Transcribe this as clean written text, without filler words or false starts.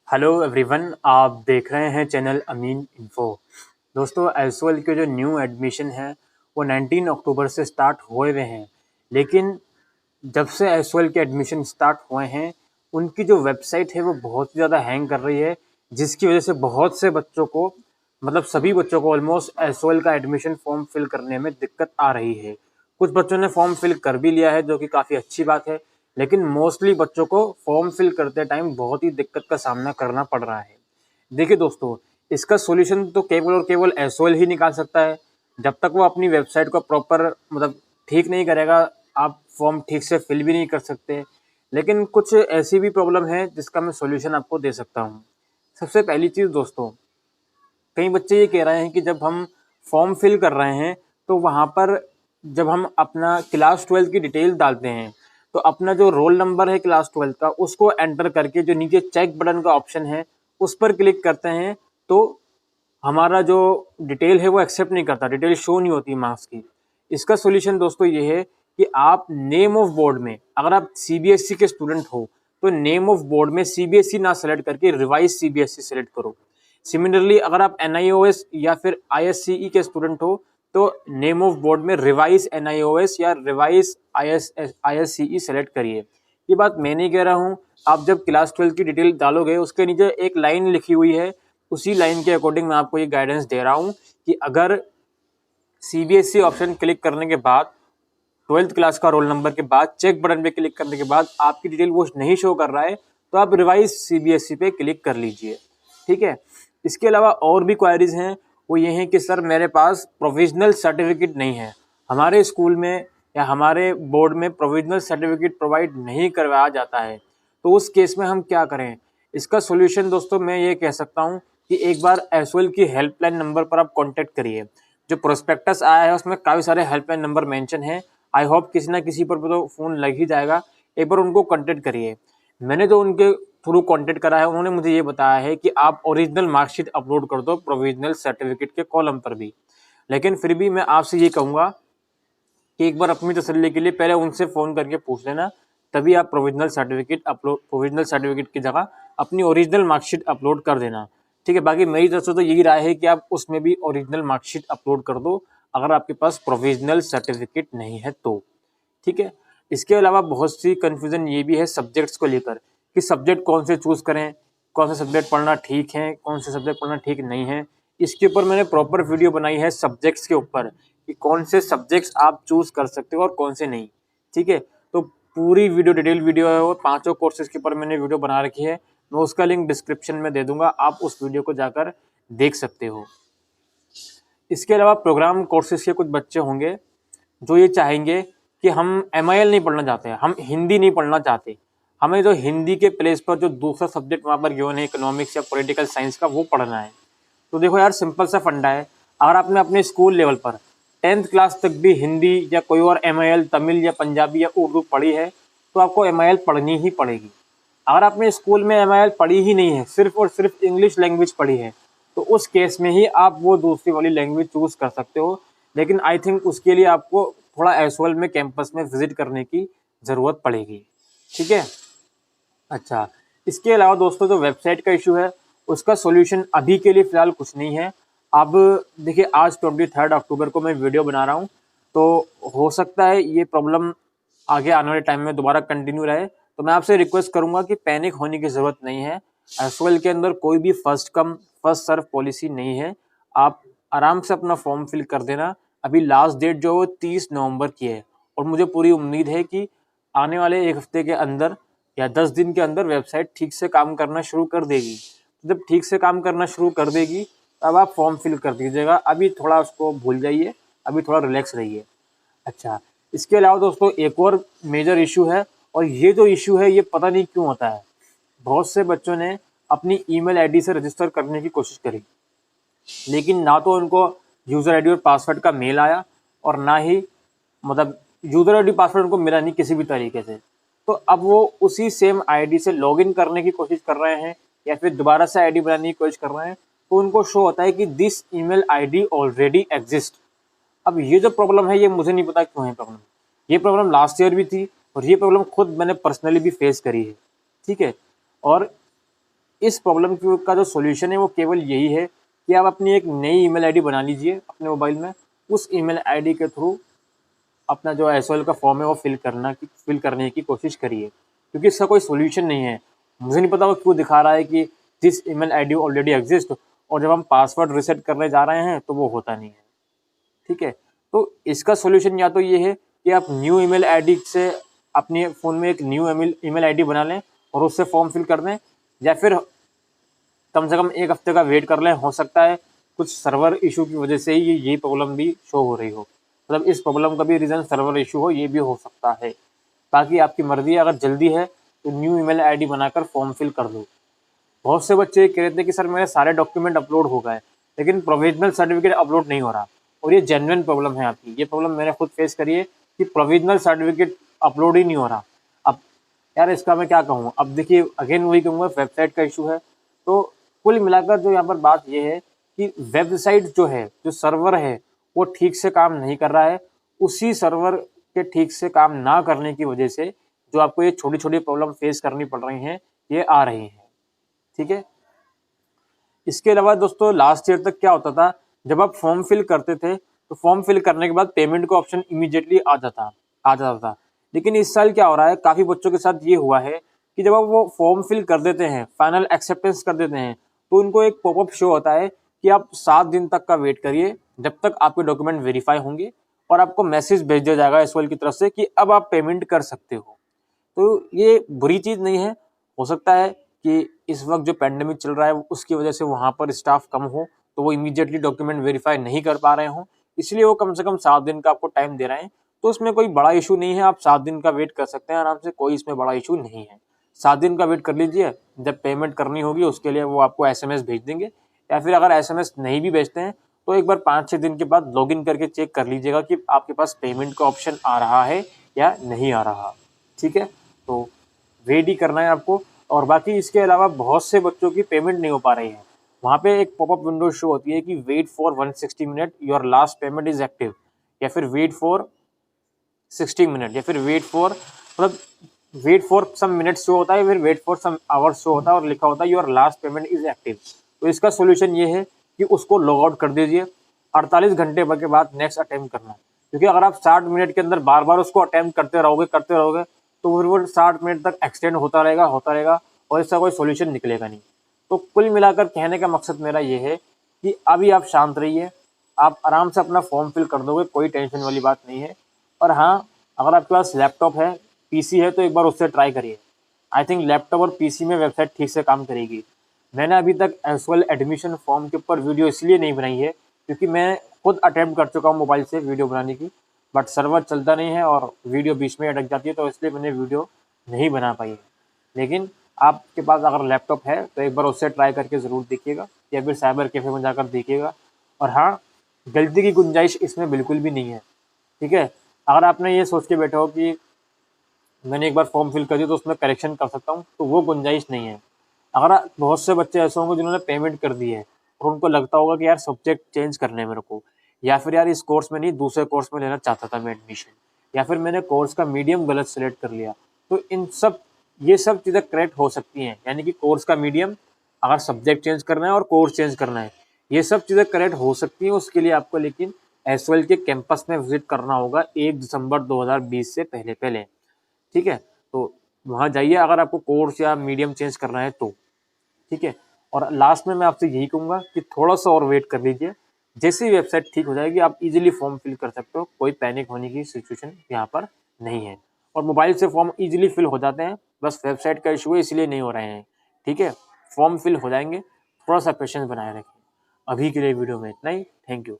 Hello everyone, आप देख रहे हैं चैनल अमीन इन्फो। दोस्तों, एसओएल के जो न्यू एडमिशन है वो 19 अक्टूबर से स्टार्ट हुए हुए हैं। लेकिन जब से एसओएल के एडमिशन स्टार्ट हुए हैं, उनकी जो वेबसाइट है वो बहुत ही ज़्यादा हैंग कर रही है, जिसकी वजह से बहुत से बच्चों को, मतलब सभी बच्चों को ऑलमोस्ट एसओएल का एडमिशन फॉर्म फिल करने में दिक्कत आ रही है। कुछ बच्चों ने फॉर्म फिल कर भी लिया है, जो कि काफ़ी अच्छी बात है, लेकिन मोस्टली बच्चों को फॉर्म फिल करते टाइम बहुत ही दिक्कत का सामना करना पड़ रहा है। देखिए दोस्तों, इसका सॉल्यूशन तो केवल और केवल एसओएल ही निकाल सकता है। जब तक वो अपनी वेबसाइट को प्रॉपर मतलब ठीक नहीं करेगा, आप फॉर्म ठीक से फिल भी नहीं कर सकते। लेकिन कुछ ऐसी भी प्रॉब्लम है जिसका मैं सॉल्यूशन आपको दे सकता हूँ। सबसे पहली चीज़ दोस्तों, कई बच्चे ये कह रहे हैं कि जब हम फॉर्म फिल कर रहे हैं तो वहाँ पर जब हम अपना क्लास 12 की डिटेल डालते हैं तो अपना जो रोल नंबर है क्लास 12 का उसको एंटर करके जो नीचे चेक बटन का ऑप्शन है उस पर क्लिक करते हैं तो हमारा जो डिटेल है वो एक्सेप्ट नहीं करता, डिटेल शो नहीं होती मार्क्स की। इसका सॉल्यूशन दोस्तों ये है कि आप नेम ऑफ बोर्ड में, अगर आप सीबीएसई के स्टूडेंट हो तो नेम ऑफ बोर्ड में सीबीएसई ना सेलेक्ट करके रिवाइज सीबीएसई सेलेक्ट करो। सिमिलरली अगर आप एनआईओएस या फिर आईएससीई के स्टूडेंट हो तो नेम ऑफ बोर्ड में रिवाइज एनआईओएस या रिवाइज आईएससीई सेलेक्ट करिए। ये बात मैं नहीं कह रहा हूँ, आप जब क्लास 12 की डिटेल डालोगे उसके नीचे एक लाइन लिखी हुई है, उसी लाइन के अकॉर्डिंग मैं आपको ये गाइडेंस दे रहा हूँ कि अगर सीबीएसई ऑप्शन क्लिक करने के बाद 12th क्लास का रोल नंबर के बाद चेक बटन पे क्लिक करने के बाद आपकी डिटेल वो नहीं शो कर रहा है तो आप रिवाइज सीबीएसई पे क्लिक कर लीजिए। ठीक है। इसके अलावा और भी क्वायरीज हैं, वो ये हैं कि सर मेरे पास प्रोविजनल सर्टिफिकेट नहीं है, हमारे स्कूल में या हमारे बोर्ड में प्रोविजनल सर्टिफिकेट प्रोवाइड नहीं करवाया जाता है, तो उस केस में हम क्या करें। इसका सोल्यूशन दोस्तों मैं ये कह सकता हूँ कि एक बार एसओएल की हेल्पलाइन नंबर पर आप कॉन्टैक्ट करिए। जो प्रोस्पेक्टस आया है उसमें काफ़ी सारे हेल्पलाइन नंबर मेंशन है, आई होप किसी ना किसी पर तो फ़ोन लग ही जाएगा। एक बार उनको कॉन्टेक्ट करिए। मैंने जो उनके थ्रू कॉन्टेक्ट करा है उन्होंने मुझे ये बताया है कि आप ओरिजिनल मार्कशीट अपलोड कर दो प्रोविजनल सर्टिफिकेट के कॉलम पर भी। लेकिन फिर भी मैं आपसे ये कहूँगा कि एक बार अपनी तसल्ली के लिए पहले उनसे फ़ोन करके पूछ लेना, तभी आप प्रोविजनल सर्टिफिकेट की जगह अपनी ओरिजिनल मार्कशीट अपलोड कर देना। ठीक है। बाकी मेरी तरफ से तो यही राय है कि आप उसमें भी ओरिजिनल मार्कशीट अपलोड कर दो अगर आपके पास प्रोविजनल सर्टिफिकेट नहीं है तो। ठीक है। इसके अलावा बहुत सी कन्फ्यूज़न ये भी है सब्जेक्ट्स को लेकर कि सब्जेक्ट कौन से चूज़ करें, कौन से सब्जेक्ट पढ़ना ठीक है, कौन से सब्जेक्ट पढ़ना ठीक नहीं है। इसके ऊपर मैंने प्रॉपर वीडियो बनाई है सब्जेक्ट्स के ऊपर कि कौन से सब्जेक्ट्स आप चूज़ कर सकते हो और कौन से नहीं। ठीक है। तो पूरी वीडियो डिटेल वीडियो है वो, पाँचों कोर्सेज के ऊपर मैंने वीडियो बना रखी है, मैं उसका लिंक डिस्क्रिप्शन में दे दूंगा, आप उस वीडियो को जाकर देख सकते हो। इसके अलावा प्रोग्राम कोर्सेज के कुछ बच्चे होंगे जो ये चाहेंगे कि हम एमआईएल नहीं पढ़ना चाहते हैं, हम हिंदी नहीं पढ़ना चाहते, हमें जो हिंदी के प्लेस पर जो दूसरा सब्जेक्ट वहाँ पर गिवन है इकोनॉमिक्स या पॉलिटिकल साइंस का वो पढ़ना है। तो देखो यार, सिंपल सा फंडा है, अगर आपने अपने स्कूल लेवल पर 10th क्लास तक भी हिंदी या कोई और एमआईएल तमिल या पंजाबी या उर्दू पढ़ी है तो आपको एमआईएल पढ़नी ही पड़ेगी। अगर आपने स्कूल में एमआईएल पढ़ी ही नहीं है, सिर्फ और सिर्फ इंग्लिश लैंग्वेज पढ़ी है, तो उस केस में ही आप वो दूसरी वाली लैंग्वेज चूज कर सकते हो। लेकिन आई थिंक उसके लिए आपको थोड़ा एसओएल में कैंपस में विजिट करने की ज़रूरत पड़ेगी। ठीक है। अच्छा, इसके अलावा दोस्तों जो वेबसाइट का इशू है उसका सॉल्यूशन अभी के लिए फ़िलहाल कुछ नहीं है। अब देखिए, आज 23 अक्टूबर को मैं वीडियो बना रहा हूँ, तो हो सकता है ये प्रॉब्लम आगे आने वाले टाइम में दोबारा कंटिन्यू रहे। तो मैं आपसे रिक्वेस्ट करूंगा कि पैनिक होने की ज़रूरत नहीं है। एसओएल के अंदर कोई भी first come first serve policy नहीं है। आप आराम से अपना फॉर्म फिल कर देना। अभी लास्ट डेट जो है वो 30 नवंबर की है और मुझे पूरी उम्मीद है कि आने वाले एक हफ्ते के अंदर या 10 दिन के अंदर वेबसाइट ठीक से काम करना शुरू कर देगी। तो जब ठीक से काम करना शुरू कर देगी तब आप फॉर्म फिल कर दीजिएगा। अभी थोड़ा उसको भूल जाइए, अभी थोड़ा रिलैक्स रहिए। अच्छा, इसके अलावा दोस्तों एक और मेजर इशू है, और ये जो इशू है ये पता नहीं क्यों होता है। बहुत से बच्चों ने अपनी ईमेल आईडी से रजिस्टर करने की कोशिश करी, लेकिन ना तो उनको यूज़र आईडी और पासवर्ड का मेल आया और ना ही मतलब यूज़र आईडी पासवर्ड उनको मिला नहीं किसी भी तरीके से। तो अब वो उसी सेम आईडी से लॉगिन करने की कोशिश कर रहे हैं या फिर दोबारा से आईडी बनाने की कोशिश कर रहे हैं, तो उनको शो होता है कि this email ID already exist. अब ये जो प्रॉब्लम है ये मुझे नहीं पता क्यों है प्रॉब्लम। ये प्रॉब्लम लास्ट ईयर भी थी और ये प्रॉब्लम खुद मैंने पर्सनली भी फेस करी है। ठीक है। और इस प्रॉब्लम का जो सॉल्यूशन है वो केवल यही है कि आप अपनी एक नई ईमेल आईडी बना लीजिए अपने मोबाइल में। उस ईमेल आईडी के थ्रू अपना जो एसओएल का फॉर्म है वो फिल करने की कोशिश करिए, क्योंकि इसका कोई सॉल्यूशन नहीं है। मुझे नहीं पता वो क्यों दिखा रहा है कि this email ID already exist, और जब हम पासवर्ड रीसेट करने जा रहे हैं तो वो होता नहीं है। ठीक है, तो इसका सॉल्यूशन या तो ये है कि आप न्यू ईमेल आईडी से अपने फ़ोन में एक न्यू ईमेल आईडी बना लें और उससे फॉर्म फिल कर दें, या फिर कम से कम एक हफ्ते का वेट कर लें। हो सकता है कुछ सर्वर इशू की वजह से ही ये प्रॉब्लम भी शो हो रही हो, मतलब इस प्रॉब्लम का भी रीज़न सर्वर इशू हो, ये भी हो सकता है। बाकी आपकी मर्ज़ी है, अगर जल्दी है तो न्यू ईमेल आईडी बनाकर फॉर्म फिल कर दो। बहुत से बच्चे कह रहे थे कि सर मेरे सारे डॉक्यूमेंट अपलोड हो गए, लेकिन प्रोविजनल सर्टिफिकेट अपलोड नहीं हो रहा, और ये जेन्युइन प्रॉब्लम है आपकी। ये प्रॉब्लम मैंने खुद फेस करी है कि प्रोविजनल सर्टिफिकेट अपलोड ही नहीं हो रहा। अब यार इसका मैं क्या कहूँ, अब देखिए अगेन वही कहूँगा, वेबसाइट का इशू है। तो कुल मिलाकर जो यहाँ पर बात ये है कि वेबसाइट जो है, जो सर्वर है, वो ठीक से काम नहीं कर रहा है। उसी सर्वर के ठीक से काम ना करने की वजह से जो आपको ये छोटी छोटी प्रॉब्लम फेस करनी पड़ रही हैं, ये आ रही हैं। ठीक है, इसके अलावा दोस्तों लास्ट ईयर तक क्या होता था, जब आप फॉर्म फिल करते थे तो फॉर्म फिल करने के बाद पेमेंट का ऑप्शन इमीडिएटली आ जाता था। लेकिन इस साल क्या हो रहा है, काफ़ी बच्चों के साथ ये हुआ है कि जब आप वो फॉर्म फिल कर देते हैं, फाइनल एक्सेप्टेंस कर देते हैं, तो उनको एक पॉपअप शो होता है कि आप 7 दिन तक का वेट करिए, जब तक आपके डॉक्यूमेंट वेरीफाई होंगे, और आपको मैसेज भेज दिया जाएगा एसओएल की तरफ से कि अब आप पेमेंट कर सकते हो। तो ये बुरी चीज़ नहीं है। हो सकता है कि इस वक्त जो पैंडेमिक चल रहा है उसकी वजह से वहाँ पर स्टाफ कम हो, तो वो इमीडिएटली डॉक्यूमेंट वेरीफाई नहीं कर पा रहे हों, इसलिए वो कम से कम 7 दिन का आपको टाइम दे रहे हैं। तो उसमें कोई बड़ा इशू नहीं है, आप 7 दिन का वेट कर सकते हैं आराम से, कोई इसमें बड़ा इशू नहीं है। 7 दिन का वेट कर लीजिए, जब पेमेंट करनी होगी उसके लिए वो आपको एसएमएस भेज देंगे, या फिर अगर एसएमएस नहीं भी भेजते हैं तो एक बार 5-6 दिन के बाद लॉगिन करके चेक कर लीजिएगा कि आपके पास पेमेंट का ऑप्शन आ रहा है या नहीं आ रहा। ठीक है, तो वेट ही करना है आपको। और बाकी इसके अलावा बहुत से बच्चों की पेमेंट नहीं हो पा रही है, वहाँ पे एक पॉपअप विंडो शो होती है कि wait for 160 minute your last payment is active, या फिर वेट फॉर 60 मिनट, या फिर wait for some minute show होता है, फिर wait for some hours show होता है, और लिखा होता है your last payment is active. तो इसका सोल्यूशन ये है कि उसको लॉग आउट कर दीजिए, 48 घंटे के बाद नेक्स्ट अटेम्प्ट करना। क्योंकि अगर आप 60 मिनट के अंदर बार बार उसको अटेम्प्ट करते रहोगे तो फिर वो 60 मिनट तक एक्सटेंड होता रहेगा, और इसका कोई सोल्यूशन निकलेगा नहीं। तो कुल मिलाकर कहने का मकसद मेरा ये है कि अभी आप शांत रहिए, आप आराम से अपना फॉर्म फिल कर दोगे, कोई टेंशन वाली बात नहीं है। और हाँ, अगर आपके पास लैपटॉप है, पीसी है, तो एक बार उससे ट्राई करिए। आई थिंक लैपटॉप और पीसी में वेबसाइट ठीक से काम करेगी। मैंने अभी तक एसओएल एडमिशन फॉर्म के ऊपर वीडियो इसलिए नहीं बनाई है क्योंकि मैं खुद अटेम्प्ट कर चुका हूँ मोबाइल से वीडियो बनाने की, बट सर्वर चलता नहीं है और वीडियो बीच में अटक जाती है, तो इसलिए मैंने वीडियो नहीं बना पाई है। लेकिन आपके पास अगर लैपटॉप है तो एक बार उससे ट्राई करके ज़रूर देखिएगा, या फिर साइबर कैफ़े में जाकर देखिएगा। और हाँ, गलती की गुंजाइश इसमें बिल्कुल भी नहीं है। ठीक है, अगर आपने ये सोच के बैठे हो कि मैंने एक बार फॉर्म फिल कर दिया तो उसमें करेक्शन कर सकता हूँ, तो वो गुंजाइश नहीं है। अगर बहुत से बच्चे ऐसे होंगे जिन्होंने पेमेंट कर दी है और उनको लगता होगा कि यार सब्जेक्ट चेंज करने हैं मेरे को, या फिर यार इस कोर्स में नहीं दूसरे कोर्स में लेना चाहता था मैं एडमिशन, या फिर मैंने कोर्स का मीडियम गलत सेलेक्ट कर लिया, तो ये सब चीज़ें करेक्ट हो सकती हैं। यानी कि कोर्स का मीडियम, अगर सब्जेक्ट चेंज करना है और कोर्स चेंज करना है, ये सब चीज़ें करेक्ट हो सकती हैं। उसके लिए आपको लेकिन एसओएल के कैंपस में विजिट करना होगा 1 दिसंबर 2020 से पहले। ठीक है, तो वहाँ जाइए अगर आपको कोर्स या मीडियम चेंज करना है तो। ठीक है, और लास्ट में मैं आपसे यही कहूँगा कि थोड़ा सा और वेट कर लीजिए, जैसे ही वेबसाइट ठीक हो जाएगी आप इजीली फॉर्म फिल कर सकते हो, कोई पैनिक होने की सिचुएशन यहाँ पर नहीं है। और मोबाइल से फॉर्म इजीली फिल हो जाते हैं, बस वेबसाइट का इशू है इसलिए नहीं हो रहे हैं। ठीक है, फॉर्म फिल हो जाएंगे, थोड़ा सा पेशेंस बनाए रखें। अभी के लिए वीडियो में इतना ही, थैंक यू।